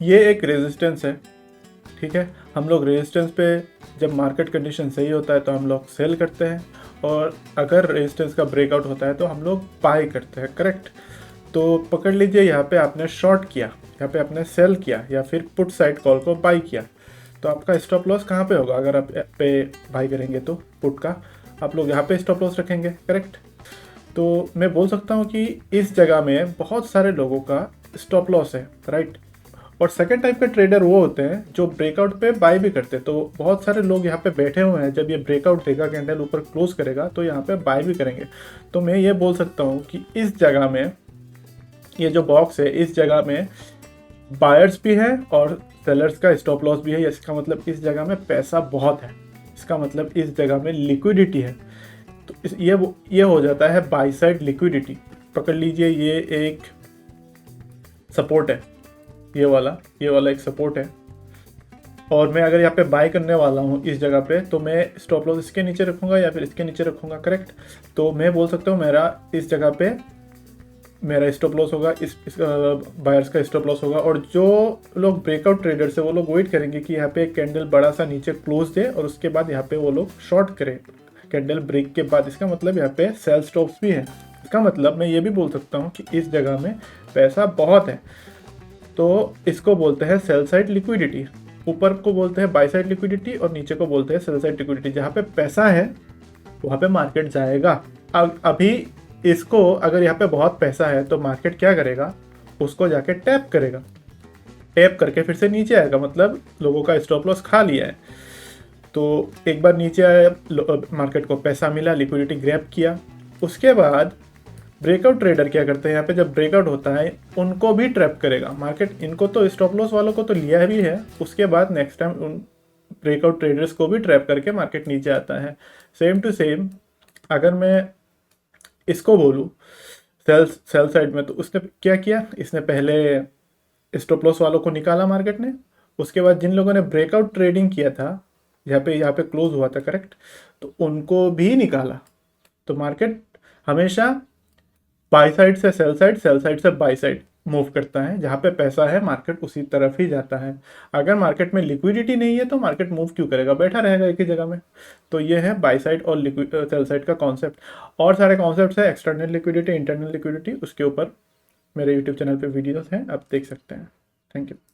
ये एक रेजिस्टेंस है, ठीक है। हम लोग रेजिस्टेंस पे जब मार्केट कंडीशन सही होता है तो हम लोग सेल करते हैं, और अगर रेजिस्टेंस का ब्रेकआउट होता है तो हम लोग बाय करते हैं, करेक्ट। तो पकड़ लीजिए यहाँ पे आपने शॉर्ट किया, यहाँ पे आपने सेल किया, या फिर पुट साइड कॉल को बाय किया, तो आपका स्टॉप लॉस कहाँ पे होगा? अगर आप पे बाय करेंगे तो पुट का आप लोग यहाँ पे स्टॉप लॉस रखेंगे, करेक्ट। तो मैं बोल सकता हूँ कि इस जगह में बहुत सारे लोगों का स्टॉप लॉस है, राइट। और सेकंड टाइप के ट्रेडर वो होते हैं जो ब्रेकआउट पे बाय भी करते हैं। तो बहुत सारे लोग यहाँ पे बैठे हुए हैं, जब ये ब्रेकआउट देगा, कैंडल ऊपर क्लोज करेगा, तो यहाँ पे बाय भी करेंगे। तो मैं ये बोल सकता हूँ कि इस जगह में, ये जो बॉक्स है, इस जगह में बायर्स भी है और सेलर्स का स्टॉप लॉस भी है। इसका मतलब इस जगह में पैसा बहुत है, इसका मतलब इस जगह में लिक्विडिटी है। तो ये हो जाता है बाई साइड लिक्विडिटी। पकड़ लीजिए, ये एक सपोर्ट है, ये वाला एक सपोर्ट है, और मैं अगर यहाँ पे बाय करने वाला हूँ इस जगह पे, तो मैं स्टॉप लॉस इसके नीचे रखूँगा या फिर इसके नीचे रखूँगा, करेक्ट। तो मैं बोल सकता हूँ मेरा इस जगह पे मेरा स्टॉप लॉस होगा, इस बायर्स का स्टॉप लॉस होगा। और जो लोग ब्रेकआउट ट्रेडर्स है वो लोग वेट करेंगे कि यहाँ पे एक कैंडल बड़ा सा नीचे क्लोज दे और उसके बाद यहाँ पे वो लोग शॉर्ट करें कैंडल ब्रेक के बाद। इसका मतलब यहाँ पे सेल स्टॉप्स भी है। इसका मतलब मैं ये भी बोल सकता हूँ कि इस जगह में पैसा बहुत है, तो इसको बोलते हैं सेल साइड लिक्विडिटी। ऊपर को बोलते हैं बाय साइड लिक्विडिटी और नीचे को बोलते हैं सेल साइड लिक्विडिटी। जहाँ पे पैसा है वहाँ पे मार्केट जाएगा। अभी इसको अगर यहाँ पे बहुत पैसा है तो मार्केट क्या करेगा? उसको जाके टैप करेगा, टैप करके फिर से नीचे आएगा, मतलब लोगों का स्टॉप लॉस खा लिया है। तो एक बार नीचे आया, मार्केट को पैसा मिला, लिक्विडिटी ग्रैब किया। उसके बाद ब्रेकआउट ट्रेडर क्या करते हैं? यहाँ पे जब ब्रेकआउट होता है उनको भी ट्रैप करेगा मार्केट। इनको तो स्टॉप लॉस वालों को तो लिया भी है, उसके बाद नेक्स्ट टाइम उन ब्रेकआउट ट्रेडर्स को भी ट्रैप करके मार्केट नीचे आता है। सेम टू सेम अगर मैं इसको बोलूँ सेल साइड में, तो उसने क्या किया? इसने पहले स्टॉप लॉस वालों को निकाला मार्केट ने, उसके बाद जिन लोगों ने ब्रेकआउट ट्रेडिंग किया था, यहाँ पे क्लोज हुआ था, करेक्ट, तो उनको भी निकाला। तो मार्केट हमेशा बाई साइड से सेल साइड, सेल साइड से बाई साइड मूव करता है। जहाँ पे पैसा है मार्केट उसी तरफ ही जाता है। अगर मार्केट में लिक्विडिटी नहीं है तो मार्केट मूव क्यों करेगा? बैठा रहेगा एक ही जगह में। तो ये है बाई साइड और सेल साइड का कॉन्सेप्ट। और सारे कॉन्सेप्ट्स है, एक्सटर्नल लिक्विडिटी, इंटरनल लिक्विडिटी, उसके ऊपर मेरे यूट्यूब चैनल पे वीडियोस हैं, आप देख सकते हैं। Thank you.